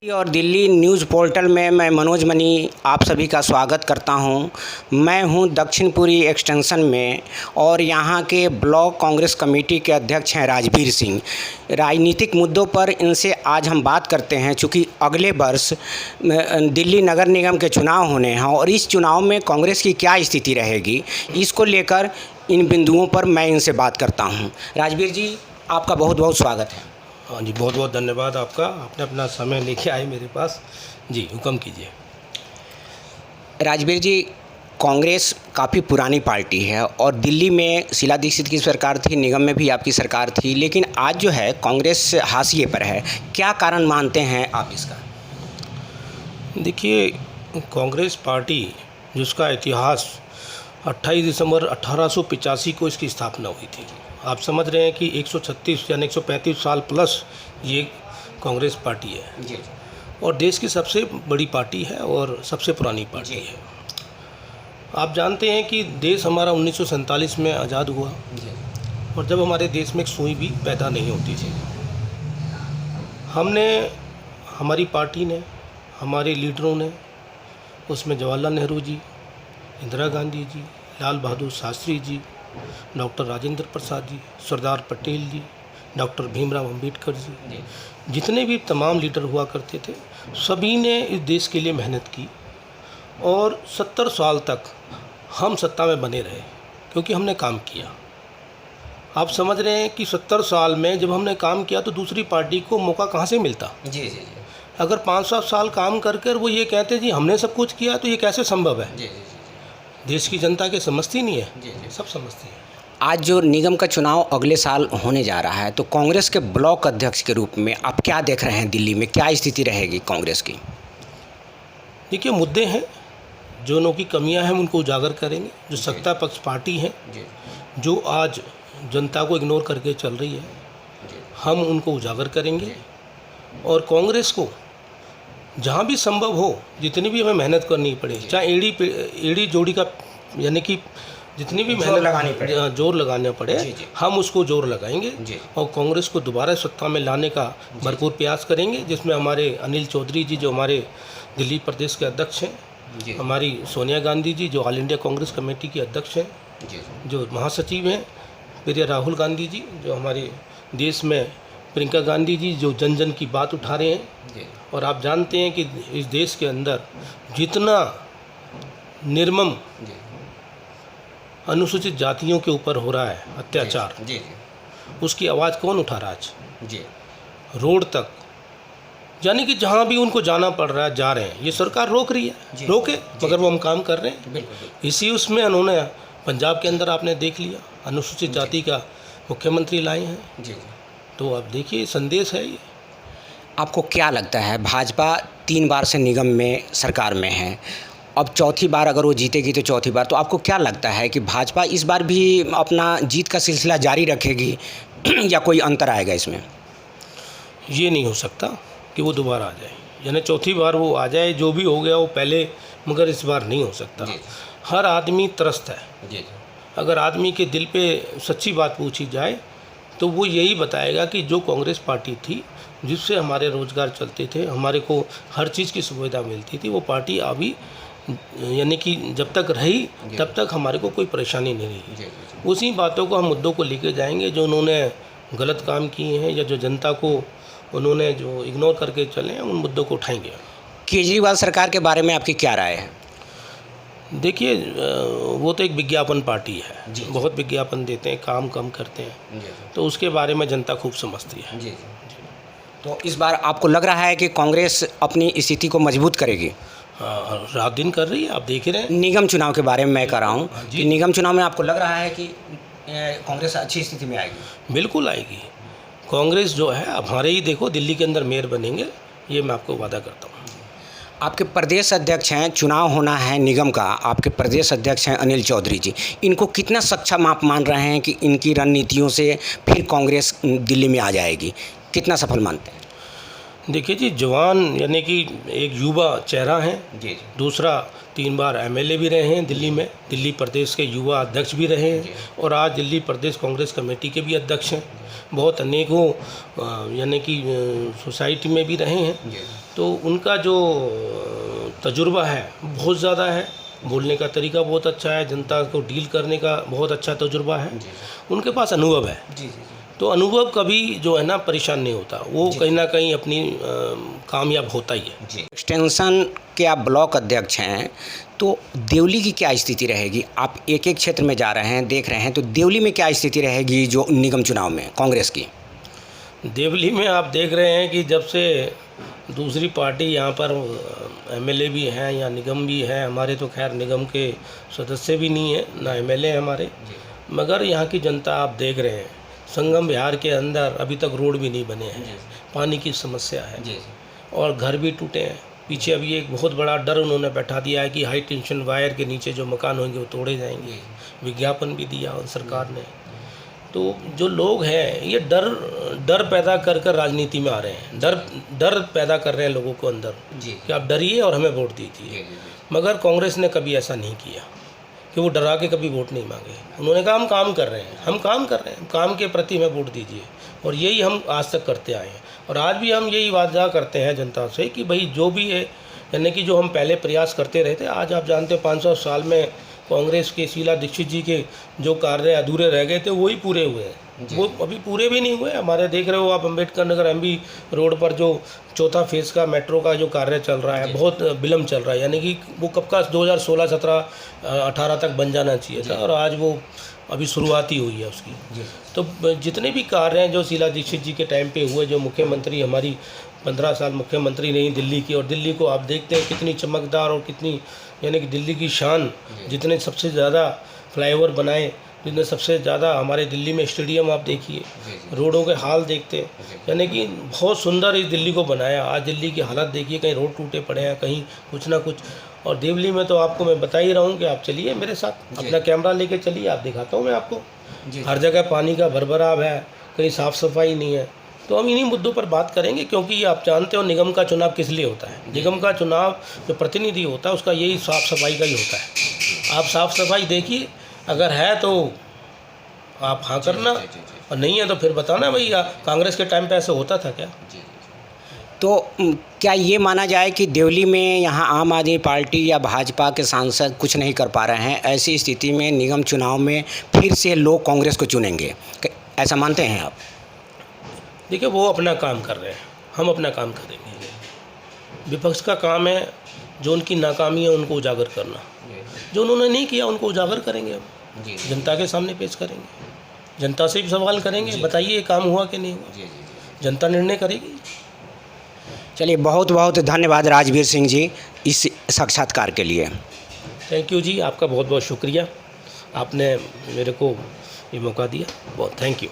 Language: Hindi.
और दिल्ली न्यूज़ पोर्टल में मैं मनोज मनी आप सभी का स्वागत करता हूं। मैं हूं दक्षिणपुरी एक्सटेंशन में और यहां के ब्लॉक कांग्रेस कमेटी के अध्यक्ष हैं राजवीर सिंह। राजनीतिक मुद्दों पर इनसे आज हम बात करते हैं, चूँकि अगले वर्ष दिल्ली नगर निगम के चुनाव होने हैं और इस चुनाव में कांग्रेस की क्या स्थिति रहेगी, इसको लेकर इन बिंदुओं पर मैं इनसे बात करता हूँ। राजवीर जी, आपका बहुत बहुत स्वागत है। हाँ जी, बहुत बहुत धन्यवाद आपका, आपने अपना समय लेके आए मेरे पास। जी, हुक्म कीजिए। राजवीर जी, कांग्रेस काफ़ी पुरानी पार्टी है और दिल्ली में शीला दीक्षित की सरकार थी, निगम में भी आपकी सरकार थी, लेकिन आज जो है कांग्रेस हाशिए पर है। क्या कारण मानते हैं आप इसका? देखिए, कांग्रेस पार्टी जिसका इतिहास 28 दिसंबर 1885 को इसकी स्थापना हुई थी। आप समझ रहे हैं कि 136 यानी 135 साल प्लस ये कांग्रेस पार्टी है जी। और देश की सबसे बड़ी पार्टी है और सबसे पुरानी पार्टी है। आप जानते हैं कि देश हमारा 1947 में आज़ाद हुआ और जब हमारे देश में एक सुई भी पैदा नहीं होती थी, हमारी पार्टी ने, हमारे लीडरों ने, उसमें जवाहरलाल नेहरू जी, इंदिरा गांधी जी, लाल बहादुर शास्त्री जी, डॉक्टर राजेंद्र प्रसाद जी, सरदार पटेल जी, डॉक्टर भीमराव अंबेडकर जी, जितने भी तमाम लीडर हुआ करते थे, सभी ने इस देश के लिए मेहनत की और 70 साल तक हम सत्ता में बने रहे क्योंकि हमने काम किया। आप समझ रहे हैं कि 70 साल में जब हमने काम किया तो दूसरी पार्टी को मौका कहाँ से मिलता। जी। अगर 5-7 साल काम कर वो ये कहते जी हमने सब कुछ किया, तो ये कैसे संभव है। देश की जनता के समझती नहीं है, सब समझती है। आज जो निगम का चुनाव अगले साल होने जा रहा है, तो कांग्रेस के ब्लॉक अध्यक्ष के रूप में आप क्या देख रहे हैं? दिल्ली में क्या स्थिति रहेगी कांग्रेस की? देखिए, मुद्दे हैं, जो उनकी की कमियां हैं उनको उजागर करेंगे। जो सत्ता पक्ष पार्टी है जो आज जनता को इग्नोर करके चल रही है, हम उनको उजागर करेंगे और कांग्रेस को जहाँ भी संभव हो, जितनी भी हमें मेहनत करनी पड़े, चाहे एड़ी जोड़ी का यानी कि जितनी भी मेहनत जोर लगाना पड़े, हम उसको जोर लगाएंगे और कांग्रेस को दोबारा सत्ता में लाने का भरपूर प्रयास करेंगे, जिसमें हमारे अनिल चौधरी जी जो हमारे दिल्ली प्रदेश के अध्यक्ष हैं, हमारी सोनिया गांधी जी जो ऑल इंडिया कांग्रेस कमेटी की अध्यक्ष हैं, जो महासचिव हैं प्रिय राहुल गांधी जी, जो हमारे देश में प्रियंका गांधी जी जो जन जन की बात उठा रहे हैं। और आप जानते हैं कि इस देश के अंदर जितना निर्मम अनुसूचित जातियों के ऊपर हो रहा है अत्याचार, उसकी आवाज़ कौन उठा रहा है आज? रोड तक, यानी कि जहाँ भी उनको जाना पड़ रहा है जा रहे हैं। ये सरकार रोक रही है, रोके, मगर वो हम काम कर रहे हैं। इसी उसमें उन्होंने पंजाब के अंदर आपने देख लिया, अनुसूचित जाति का मुख्यमंत्री लाए हैं। तो अब देखिए, संदेश है ये। आपको क्या लगता है, भाजपा 3 बार से निगम में सरकार में है, अब चौथी बार अगर वो जीतेगी तो चौथी बार, तो आपको क्या लगता है कि भाजपा इस बार भी अपना जीत का सिलसिला जारी रखेगी या कोई अंतर आएगा इसमें? ये नहीं हो सकता कि वो दोबारा आ जाए, यानी चौथी बार वो आ जाए। जो भी हो गया वो पहले, मगर इस बार नहीं हो सकता। हर आदमी त्रस्त है। अगर आदमी के दिल पे सच्ची बात पूछी जाए तो वो यही बताएगा कि जो कांग्रेस पार्टी थी, जिससे हमारे रोज़गार चलते थे, हमारे को हर चीज़ की सुविधा मिलती थी, वो पार्टी अभी यानी कि जब तक रही तब तक हमारे को कोई परेशानी नहीं रही। उसी बातों को हम मुद्दों को लेके जाएंगे जो उन्होंने गलत काम किए हैं या जो जनता को उन्होंने जो इग्नोर करके चले हैं, उन मुद्दों को उठाएंगे। केजरीवाल सरकार के बारे में आपकी क्या राय है? देखिए, वो तो एक विज्ञापन पार्टी है, बहुत विज्ञापन देते हैं, काम कम करते हैं, तो उसके बारे में जनता खूब समझती है। तो इस बार आपको लग रहा है कि कांग्रेस अपनी स्थिति को मजबूत करेगी? रात दिन कर रही है, आप देख रहे हैं। निगम चुनाव के बारे में मैं कह रहा हूँ कि निगम चुनाव में आपको लग रहा है कि कांग्रेस अच्छी स्थिति में आएगी? बिल्कुल आएगी। कांग्रेस जो है, अब हमारे ही देखो दिल्ली के अंदर मेयर बनेंगे, ये मैं आपको वादा करता हूँ। आपके प्रदेश अध्यक्ष हैं, चुनाव होना है निगम का, आपके प्रदेश अध्यक्ष हैं अनिल चौधरी जी, इनको कितना सक्षम आप मान रहे हैं कि इनकी रणनीतियों से फिर कांग्रेस दिल्ली में आ जाएगी? कितना सफल मानते हैं? देखिए जी, जवान यानी कि एक युवा चेहरा हैं। जी दूसरा 3 बार एमएलए भी रहे हैं दिल्ली में, दिल्ली प्रदेश के युवा अध्यक्ष भी रहे हैं और आज दिल्ली प्रदेश कांग्रेस कमेटी के भी अध्यक्ष हैं। बहुत अनेकों यानी कि सोसाइटी में भी रहे हैं। तो उनका जो तजुर्बा है बहुत ज़्यादा है, बोलने का तरीका बहुत अच्छा है, जनता को डील करने का बहुत अच्छा तजुर्बा है, उनके पास अनुभव है। तो अनुभव कभी जो है ना परेशान नहीं होता, वो कहीं ना कहीं अपनी कामयाब होता ही है। एक्सटेंशन के आप ब्लॉक अध्यक्ष हैं, तो देवली की क्या स्थिति रहेगी? आप एक एक क्षेत्र में जा रहे हैं, देख रहे हैं, तो देवली में क्या स्थिति रहेगी जो निगम चुनाव में कांग्रेस की? देवली में आप देख रहे हैं कि जब से दूसरी पार्टी यहाँ पर एमएलए भी हैं या निगम भी है, हमारे तो खैर निगम के सदस्य भी नहीं है ना एमएलए हैं हमारे, मगर यहाँ की जनता आप देख रहे हैं, संगम बिहार के अंदर अभी तक रोड भी नहीं बने हैं, पानी की समस्या है और घर भी टूटे हैं। पीछे अभी एक बहुत बड़ा डर उन्होंने बैठा दिया है कि हाई टेंशन वायर के नीचे जो मकान होंगे वो तोड़े जाएंगे, विज्ञापन भी दिया सरकार ने। तो जो लोग हैं ये डर पैदा कर राजनीति में आ रहे हैं, डर पैदा कर रहे हैं लोगों को अंदर कि आप डरिए और हमें वोट दीजिए। मगर कांग्रेस ने कभी ऐसा नहीं किया कि वो डरा के कभी वोट नहीं मांगे। उन्होंने कहा हम काम कर रहे हैं, हम काम कर रहे हैं, काम के प्रति हमें वोट दीजिए, और यही हम आज तक करते आए हैं। और आज भी हम यही वादा करते हैं जनता से कि भाई जो भी है, यानी कि जो हम पहले प्रयास करते रहे थे, आज आप जानते हैं 500 साल में कांग्रेस के शीला दीक्षित जी के जो कार्य अधूरे रह गए थे वही पूरे हुए हैं, वो अभी पूरे भी नहीं हुए। हमारे देख रहे हो आप अम्बेडकर नगर एमबी रोड पर जो चौथा फेज़ का मेट्रो का जो कार्य चल रहा है बहुत विलम्ब चल रहा है, यानी कि वो कब का 2016, 17, 18 तक बन जाना चाहिए था और आज वो अभी शुरुआत ही हुई है उसकी। तो जितने भी कार्य हैं जो शीला दीक्षित जी के टाइम पे हुए, जो मुख्यमंत्री हमारी 15 साल मुख्यमंत्री रही दिल्ली की, और दिल्ली को आप देखते हैं कितनी चमकदार और कितनी यानी कि दिल्ली की शान, जितने सबसे ज़्यादा फ्लाईओवर बनाए, जितने सबसे ज़्यादा हमारे दिल्ली में स्टेडियम आप देखिए, रोडों के हाल देखते हैं, यानी कि बहुत सुंदर इस दिल्ली को बनाया। आज दिल्ली की हालत देखिए, कहीं रोड टूटे पड़े हैं, कहीं कुछ ना कुछ। और देवली में तो आपको मैं बता ही रहा हूँ कि आप चलिए मेरे साथ, अपना कैमरा लेके चलिए, आप दिखाता हूँ मैं आपको। हर जगह पानी का भरभराव है, कहीं साफ़ सफाई नहीं है। तो हम इन्हीं मुद्दों पर बात करेंगे, क्योंकि आप जानते हो निगम का चुनाव किस लिए होता है। निगम का चुनाव जो प्रतिनिधि होता है उसका यही साफ़ सफाई का ही होता है। आप साफ़ सफाई देखिए, अगर है तो आप हाँ करना, और नहीं है तो फिर बताना भाई कांग्रेस के टाइम पे ऐसे होता था क्या। तो क्या ये माना जाए कि देवली में यहाँ आम आदमी पार्टी या भाजपा के सांसद कुछ नहीं कर पा रहे हैं, ऐसी स्थिति में निगम चुनाव में फिर से लोग कांग्रेस को चुनेंगे, ऐसा मानते हैं आप? देखिए, वो अपना काम कर रहे हैं, हम अपना काम करेंगे। विपक्ष का काम है जो उनकी नाकामी है उनको उजागर करना, जो उन्होंने नहीं किया उनको उजागर करेंगे, हम जनता के सामने पेश करेंगे, जनता से भी सवाल करेंगे, बताइए ये काम हुआ कि नहीं हुआ, जनता निर्णय करेगी। चलिए, बहुत बहुत धन्यवाद राजवीर सिंह जी इस साक्षात्कार के लिए। थैंक यू जी, आपका बहुत बहुत शुक्रिया, आपने मेरे को ये मौका दिया, बहुत थैंक यू।